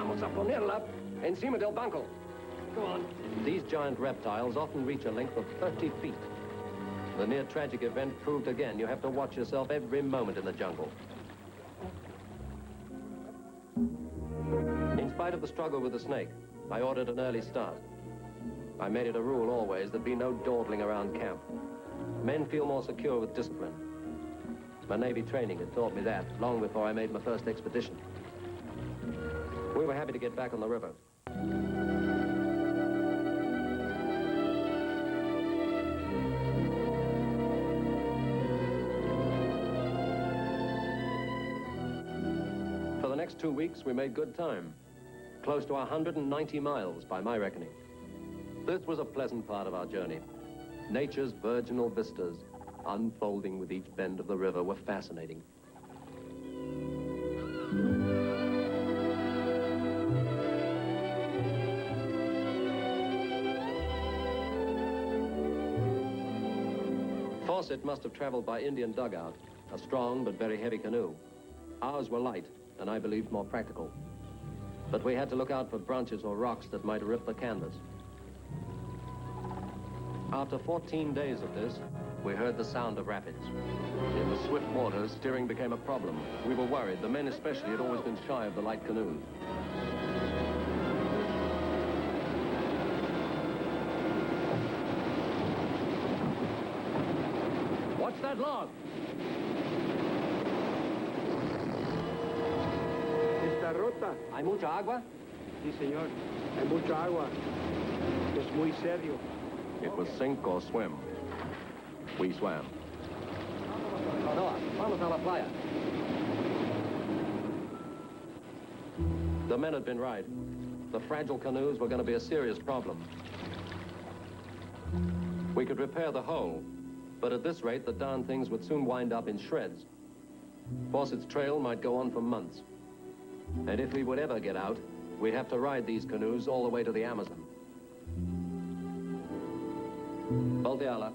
Vamos a ponerla encima del banco. Go on. These giant reptiles often reach a length of 30 feet. The near tragic event proved again you have to watch yourself every moment in the jungle. In spite of the struggle with the snake, I ordered an early start. I made it a rule always that be no dawdling around camp. Men feel more secure with discipline. My Navy training had taught me that long before I made my first expedition. We were happy to get back on the river. For the next 2 weeks, we made good time. Close to 190 miles by my reckoning. This was a pleasant part of our journey. Nature's virginal vistas, unfolding with each bend of the river, were fascinating. Fawcett must have traveled by Indian dugout, a strong but very heavy canoe. Ours were light, and I believed more practical. But we had to look out for branches or rocks that might rip the canvas. After 14 days of this, we heard the sound of rapids. In the swift waters, steering became a problem. We were worried. The men especially had always been shy of the light canoes. Watch that log! Está rota. ¿Hay mucha agua? Sí, señor. Hay mucha agua. Es muy serio. It was sink or swim. We swam. Vamos a la playa. The men had been right. The fragile canoes were going to be a serious problem. We could repair the hull, but at this rate, the darn things would soon wind up in shreds. Fawcett's trail might go on for months. And if we would ever get out, we'd have to ride these canoes all the way to the Amazon. Volteala.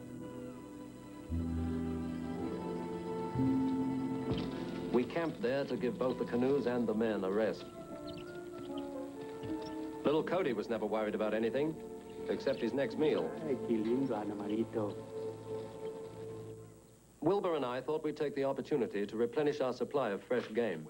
We camped there to give both the canoes and the men a rest. Little Cody was never worried about anything, except his next meal. Ay, qué lindo, Anamarito. Wilbur and I thought we'd take the opportunity to replenish our supply of fresh game.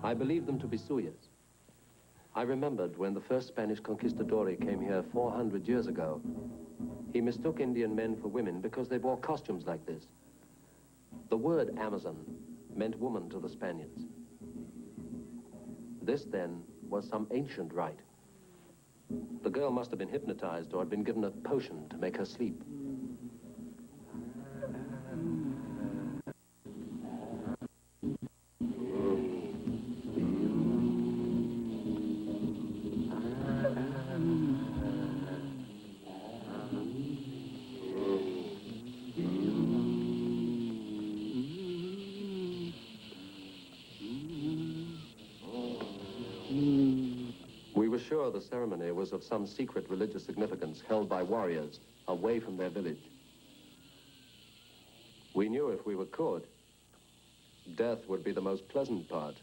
I believed them to be Suyas. I remembered when the first Spanish conquistador came here 400 years ago. He mistook Indian men for women because they wore costumes like this. The word Amazon meant woman to the Spaniards. This, then, was some ancient rite. The girl must have been hypnotized or had been given a potion to make her sleep. Sure, the ceremony was of some secret religious significance held by warriors away from their village. We knew if we were caught, death would be the most pleasant part.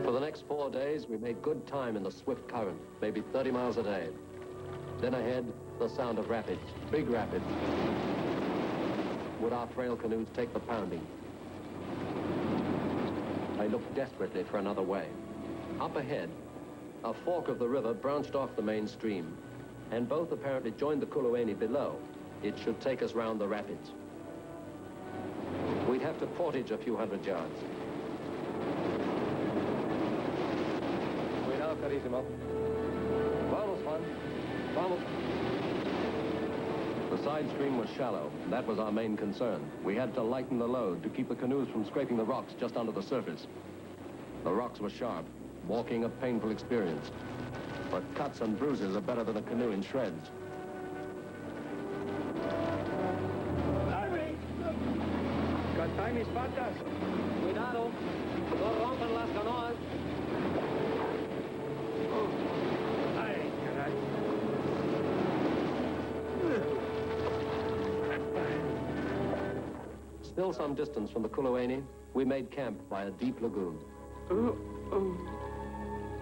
For the next 4 days, we made good time in the swift current, maybe 30 miles a day. Then ahead, the sound of rapids, big rapids. Would our frail canoes take the pounding? I looked desperately for another way. Up ahead, a fork of the river branched off the main stream, and both apparently joined the Kulueni below. It should take us round the rapids. We'd have to portage a few hundred yards. Cuidado, Carissimo. Vamos, Juan. Vamos. The side stream was shallow, and that was our main concern. We had to lighten the load to keep the canoes from scraping the rocks just under the surface. The rocks were sharp, walking a painful experience. But cuts and bruises are better than a canoe in shreds. Cantay mis patas. Cuidado. No rompan las canoas. Ay, caray. Still some distance from the Kulueni, we made camp by a deep lagoon.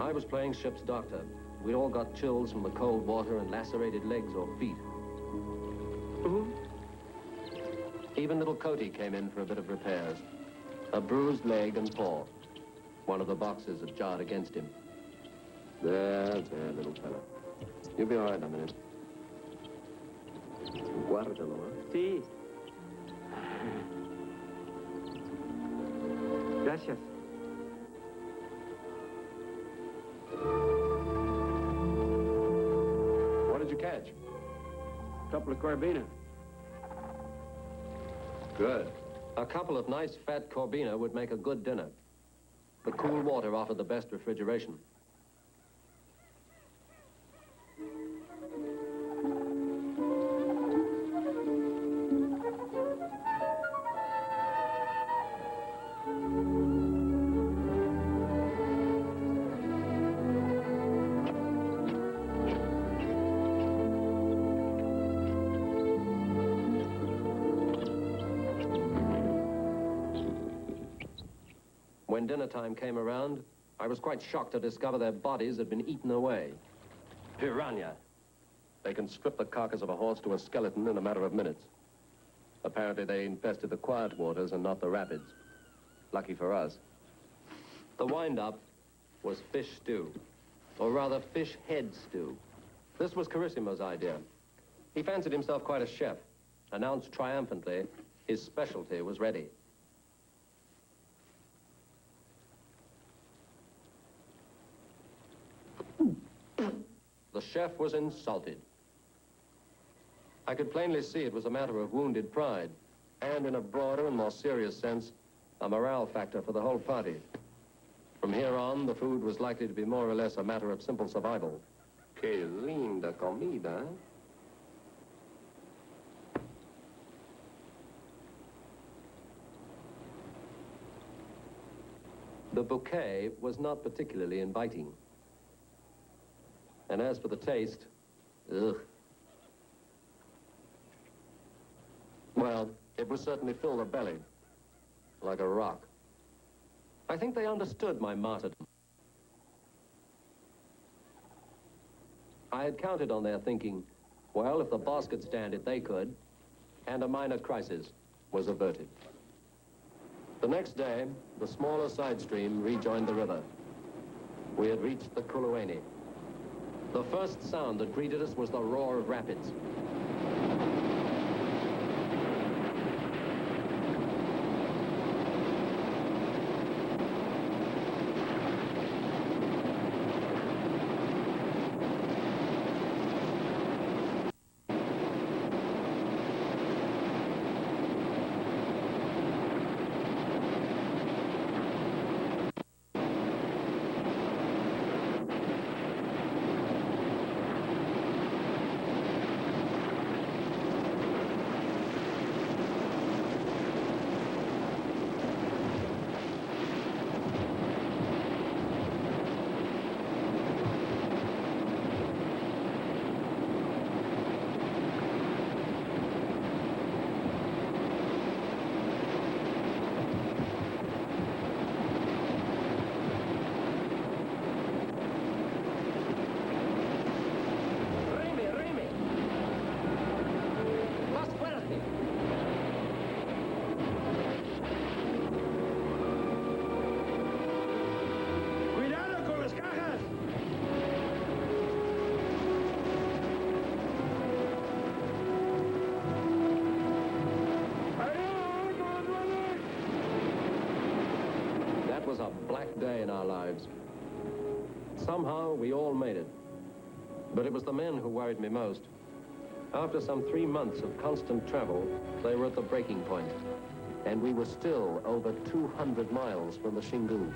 I was playing ship's doctor. We'd all got chills from the cold water and lacerated legs or feet. Even little Cody came in for a bit of repairs. A bruised leg and paw. One of the boxes had jarred against him. There, little fella. You'll be all right in a minute. Guárdalo, huh? Sí. Gracias. What did you catch? Couple of Corbina. Good. A couple of nice fat corbina would make a good dinner. The cool water offered the best refrigeration. When dinner time came around, I was quite shocked to discover their bodies had been eaten away. Piranha. They can strip the carcass of a horse to a skeleton in a matter of minutes. Apparently they infested the quiet waters and not the rapids. Lucky for us. The wind-up was fish stew, or rather fish head stew. This was Carissimo's idea. He fancied himself quite a chef, announced triumphantly his specialty was ready. The chef was insulted. I could plainly see it was a matter of wounded pride, and in a broader and more serious sense, a morale factor for the whole party. From here on, the food was likely to be more or less a matter of simple survival. Que linda comida. The bouquet was not particularly inviting. And as for the taste, ugh. Well, it would certainly fill the belly, like a rock. I think they understood my martyrdom. I had counted on their thinking, well, if the boss could stand it, they could, and a minor crisis was averted. The next day, the smaller side stream rejoined the river. We had reached the Kulueni. The first sound that greeted us was the roar of rapids. day in our lives. Somehow, we all made it. But it was the men who worried me most. After some 3 months of constant travel, they were at the breaking point. And we were still over 200 miles from the Xingu.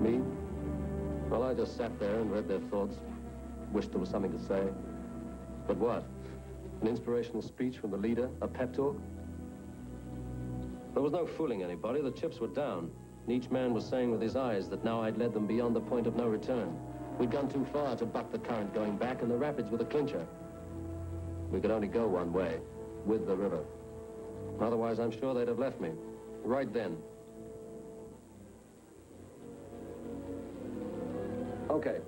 Me? Well, I just sat there and read their thoughts. Wished there was something to say. But what? An inspirational speech from the leader? A pep talk? There was no fooling anybody. The chips were down. And each man was saying with his eyes that now I'd led them beyond the point of no return. We'd gone too far to buck the current going back, and the rapids were the clincher. We could only go one way, with the river. Otherwise, I'm sure they'd have left me. Right then. Okay.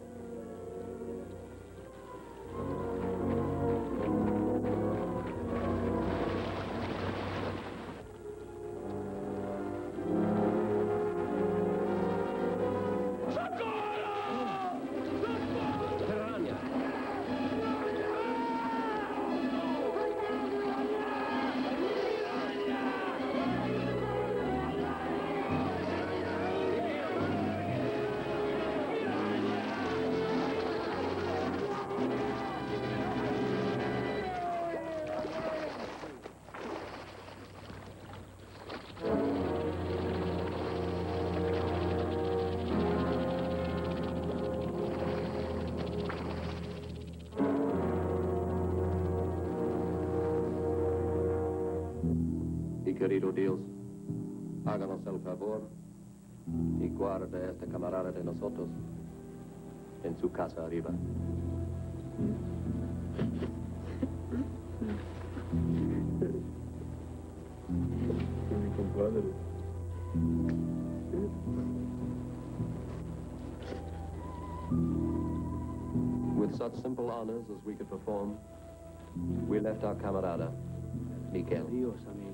Querido Dios, háganos el favor y guarde a este camarada de nosotros en su casa arriba. Mi compadre. With such simple honors as we could perform, we left our camarada, Miguel. Adiós, amigo.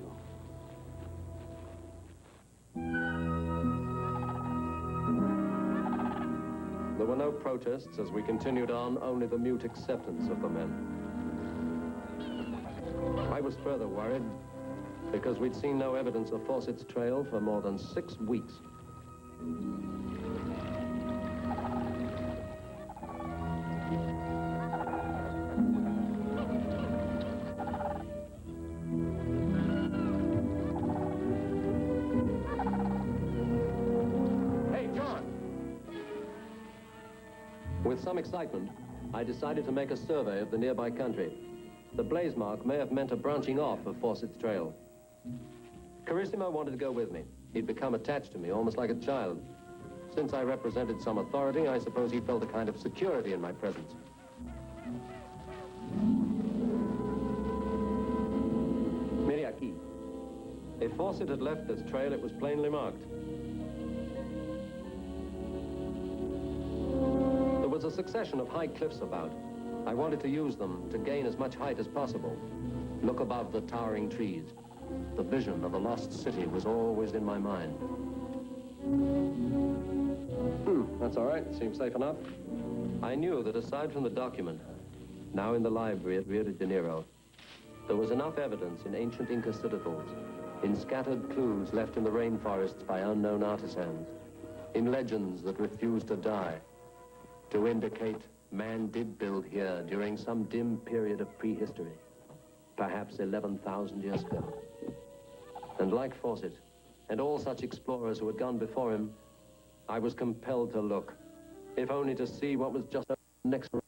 There were no protests as we continued on, only the mute acceptance of the men. I was further worried because we'd seen no evidence of Fawcett's trail for more than 6 weeks. With some excitement, I decided to make a survey of the nearby country. The blaze mark may have meant a branching off of Fawcett's trail. Carissimo wanted to go with me. He'd become attached to me, almost like a child. Since I represented some authority, I suppose he felt a kind of security in my presence. Mire aquí. If Fawcett had left this trail, it was plainly marked. There was a succession of high cliffs about. I wanted to use them to gain as much height as possible. Look above the towering trees. The vision of a lost city was always in my mind. That's all right. Seems safe enough. I knew that aside from the document, now in the library at Rio de Janeiro, there was enough evidence in ancient Inca citadels, in scattered clues left in the rainforests by unknown artisans, in legends that refused to die, to indicate man did build here during some dim period of prehistory, perhaps 11,000 years ago. And like Fawcett, and all such explorers who had gone before him, I was compelled to look, if only to see what was just next to me.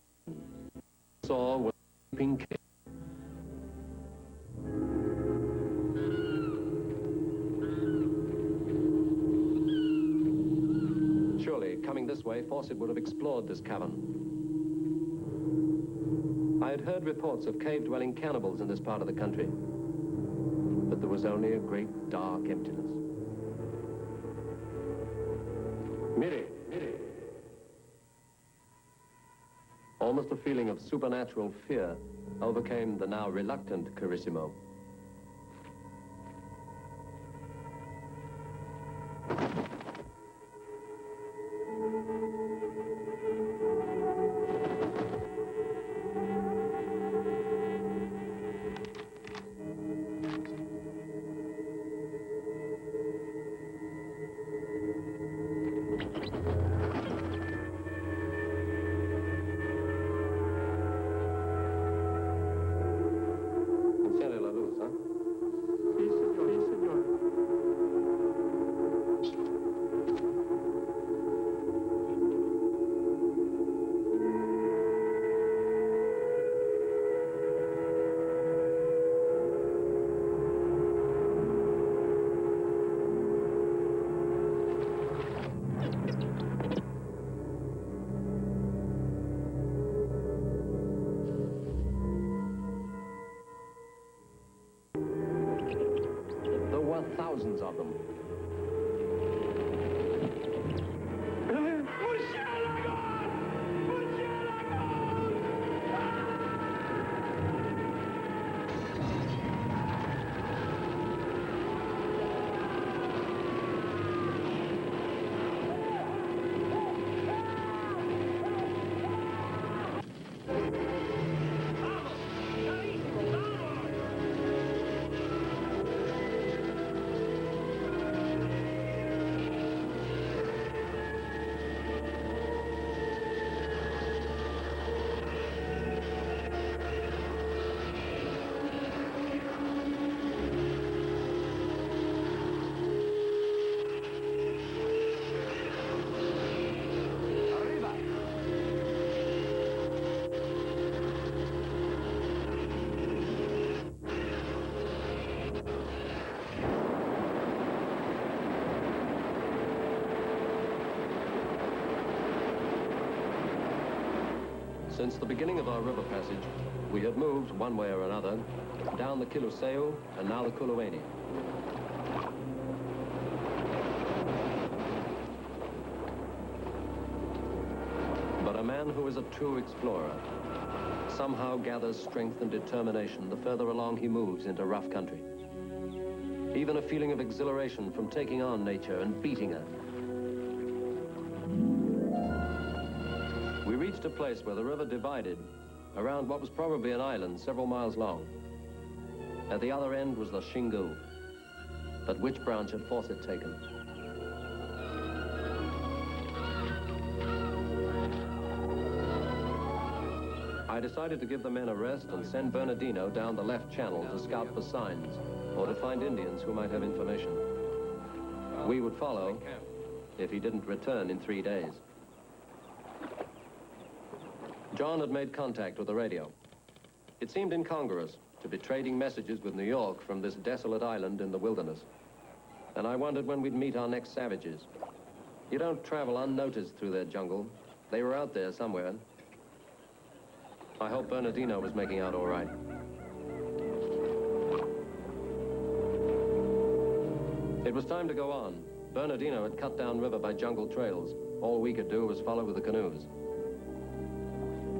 Saw was a sleeping king. Surely, coming this way, Fawcett would have explored this cavern. I had heard reports of cave-dwelling cannibals in this part of the country, but there was only a great dark emptiness. Mire. Almost a feeling of supernatural fear overcame the now reluctant Carissimo. thousands of them. Since the beginning of our river passage, we had moved, one way or another, down the Kiluseu and now the Kulueni. But a man who is a true explorer somehow gathers strength and determination the further along he moves into rough country. Even a feeling of exhilaration from taking on nature and beating her. We reached a place where the river divided around what was probably an island several miles long. At the other end was the Xingu. But which branch had Fawcett taken? I decided to give the men a rest and send Bernardino down the left channel to scout for signs or to find Indians who might have information. We would follow if he didn't return in 3 days. John had made contact with the radio. It seemed incongruous to be trading messages with New York from this desolate island in the wilderness. And I wondered when we'd meet our next savages. You don't travel unnoticed through their jungle. They were out there somewhere. I hope Bernardino was making out all right. It was time to go on. Bernardino had cut down river by jungle trails. All we could do was follow with the canoes.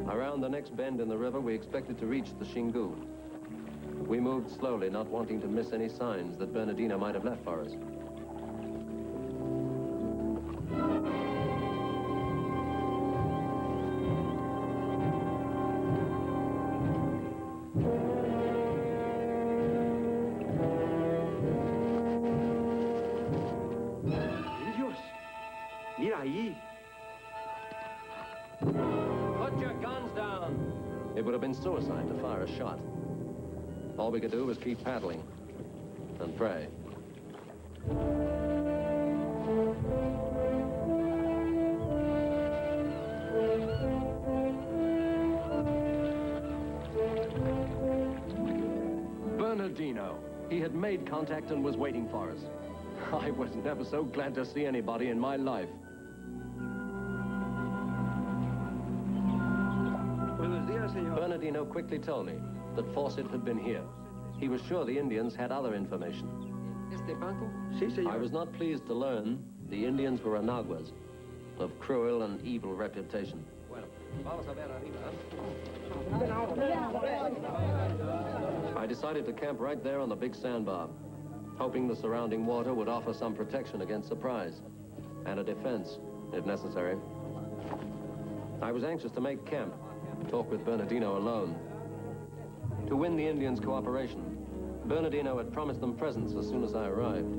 Around the next bend in the river, we expected to reach the Xingu. We moved slowly, not wanting to miss any signs that Bernardino might have left for us. Indios, mira ahí. Put your guns down! It would have been suicide to fire a shot. All we could do was keep paddling and pray. Bernardino. He had made contact and was waiting for us. I was never so glad to see anybody in my life. Bernardino quickly told me that Fawcett had been here. He was sure the Indians had other information. I was not pleased to learn the Indians were Anaguas, of cruel and evil reputation. I decided to camp right there on the big sandbar, hoping the surrounding water would offer some protection against surprise, and a defense, if necessary. I was anxious to make camp, talk with Bernardino alone. To win the Indians' cooperation, Bernardino had promised them presents as soon as I arrived.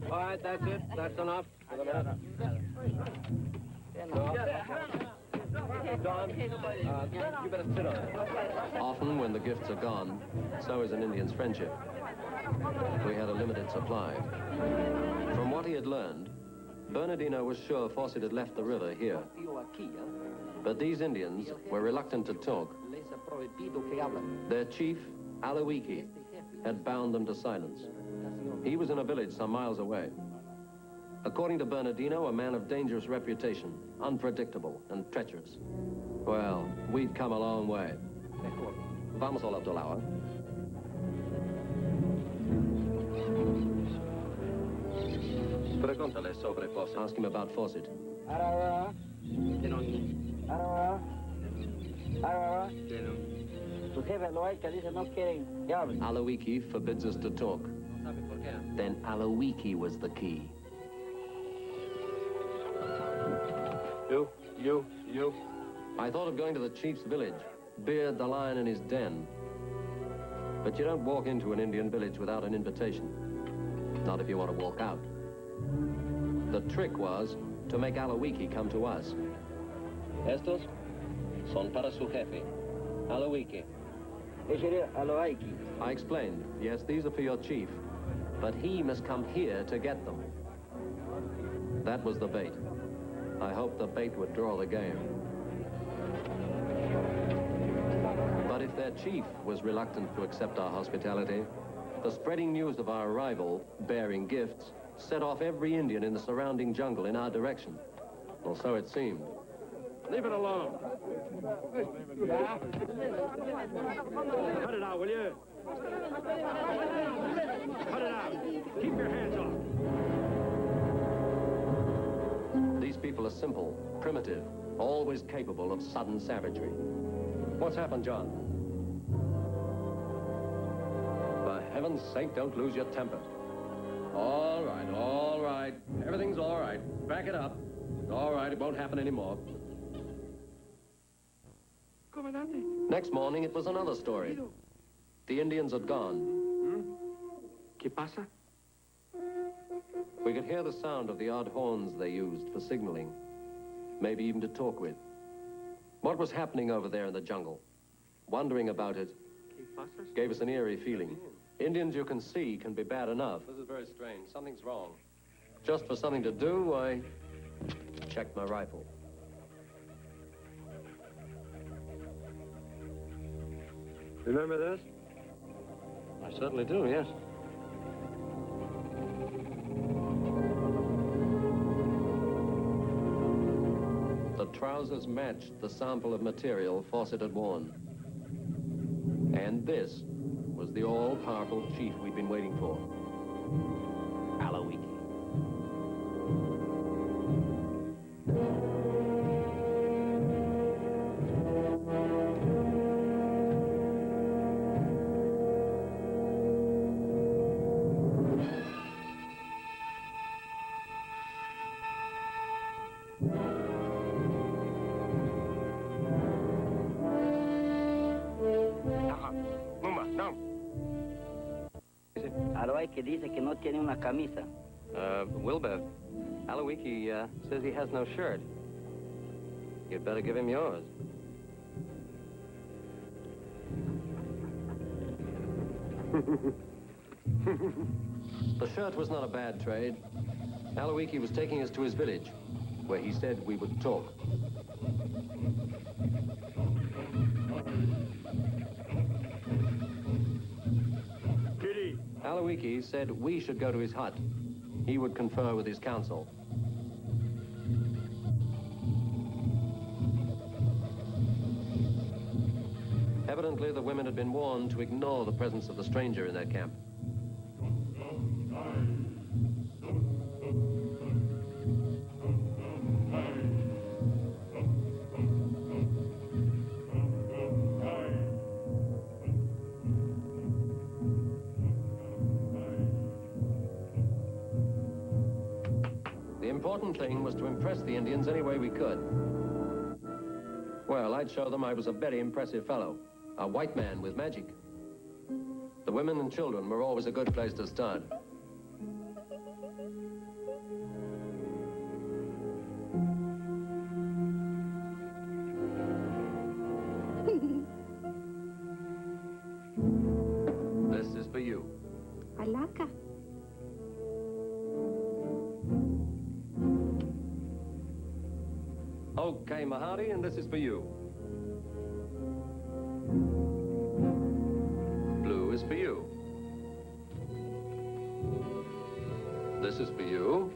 All right, that's it. That's enough. Don, you better sit on it. Often, when the gifts are gone, so is an Indian's friendship. We had a limited supply. From what he had learned, Bernardino was sure Fawcett had left the river here. But these Indians were reluctant to talk. Their chief, Aloiki, had bound them to silence. He was in a village some miles away. According to Bernardino, a man of dangerous reputation, unpredictable and treacherous. Well, we'd come a long way. Vamos al otro lado. Pregúntale sobre Fawcett. Ask him about Fawcett. Aloiki forbids us to talk. Then Aloiki was the key. You. I thought of going to the chief's village, Beard the lion in his den. But you don't walk into an Indian village without an invitation. Not if you want to walk out. The trick was to make Aloiki come to us. Estos son para su jefe, Aloiki. I explained, yes, these are for your chief, but he must come here to get them. That was the bait. I hoped the bait would draw the game. But if their chief was reluctant to accept our hospitality, the spreading news of our arrival, bearing gifts, set off every Indian in the surrounding jungle in our direction. Well, so it seemed. Leave it alone. Cut it out, will you? Cut it out. Keep your hands off. These people are simple, primitive, always capable of sudden savagery. What's happened, John? For heaven's sake, don't lose your temper. All right. Everything's all right. Back it up. All right, it won't happen anymore. Next morning, it was another story. The Indians had gone. ¿Qué pasa? We could hear the sound of the odd horns they used for signaling, maybe even to talk with. What was happening over there in the jungle? Wondering about it gave us an eerie feeling. Indians you can see can be bad enough. This is very strange. Something's wrong. Just for something to do, I checked my rifle. Remember this? I certainly do, yes. The trousers matched the sample of material Fawcett had worn. And this was the all-powerful chief we'd been waiting for. Aloiki. Aloiki dice que no tiene una camisa. Wilbur, Aloiki says he has no shirt. You'd better give him yours. The shirt was not a bad trade. Aloiki was taking us to his village, where he said we would talk. Aloiki said we should go to his hut. He would confer with his council. Evidently, the women had been warned to ignore the presence of the stranger in their camp. The important thing was to impress the Indians any way we could. Well, I'd show them I was a very impressive fellow, a white man with magic. The women and children were always a good place to start. This is for you. Alaka. Kalahari, and this is for you. Blue is for you. This is for you.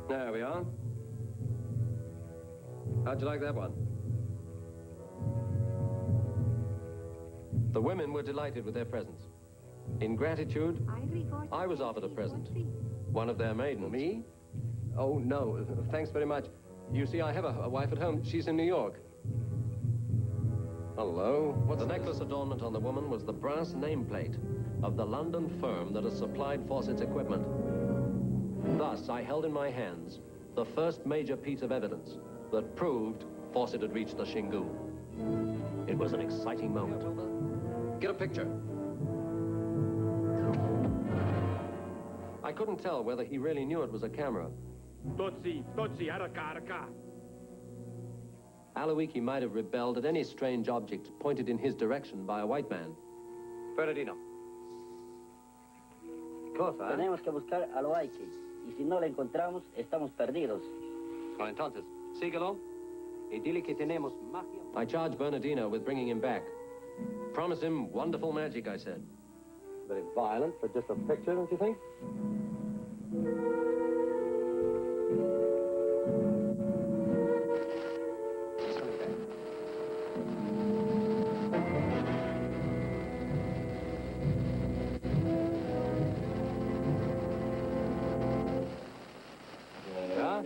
There we are. How'd you like that one? The women were delighted with their presents. In gratitude, I was offered a present. One of their maidens. Me? Oh, no. Thanks very much. You see, I have a wife at home. She's in New York. Hello? What's the necklace adornment on the woman was the brass nameplate of the London firm that has supplied Fawcett's equipment. Thus, I held in my hands the first major piece of evidence that proved Fawcett had reached the Xingu. It was an exciting moment. Get a picture. I couldn't tell whether he really knew it was a camera. Tutsi, araka. Aloiki might have rebelled at any strange object pointed in his direction by a white man. Bernardino. Cosa? Tenemos que buscar a Aloiki. Y si no la encontramos, estamos perdidos. Entonces, síguelo y dile que tenemos magia. I charged Bernardino with bringing him back. Promise him wonderful magic, I said. Very violent for just a picture, don't you think? He's coming back. Yeah?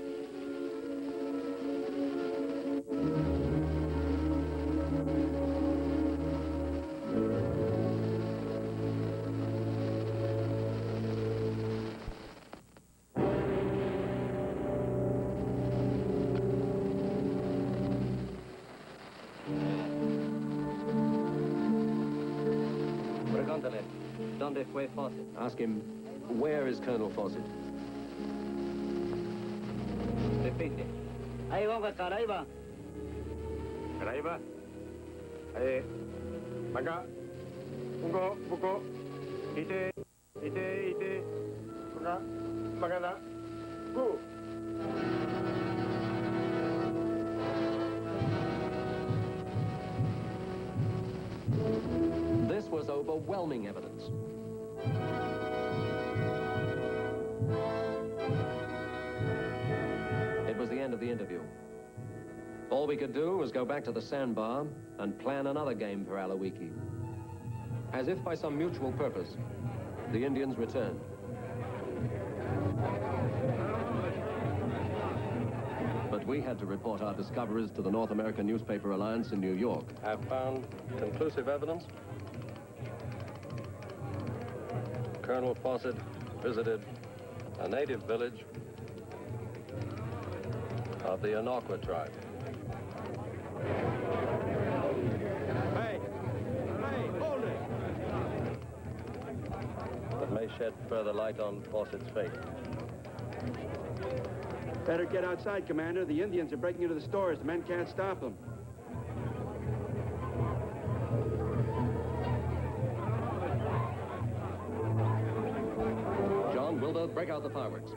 Pregúntale, ¿dónde fue Fawcett? Ask him, where is Colonel Fawcett? Repite. Ahí va, Caraiba. Caraiba. Maga. Ungo, buko. Ite. Maga. Magana. Go. This was overwhelming evidence. It was the end of the interview. All we could do was go back to the sandbar and plan another game for Aloiki. As if by some mutual purpose, the Indians returned. But we had to report our discoveries to the North American Newspaper Alliance in New York. Have found conclusive evidence. Colonel Fawcett visited a native village of the Inauqua tribe. Hey, hold it. That may shed further light on Fawcett's fate. Better get outside, Commander. The Indians are breaking into the stores. The men can't stop them. John, Wilbur, break out the fireworks.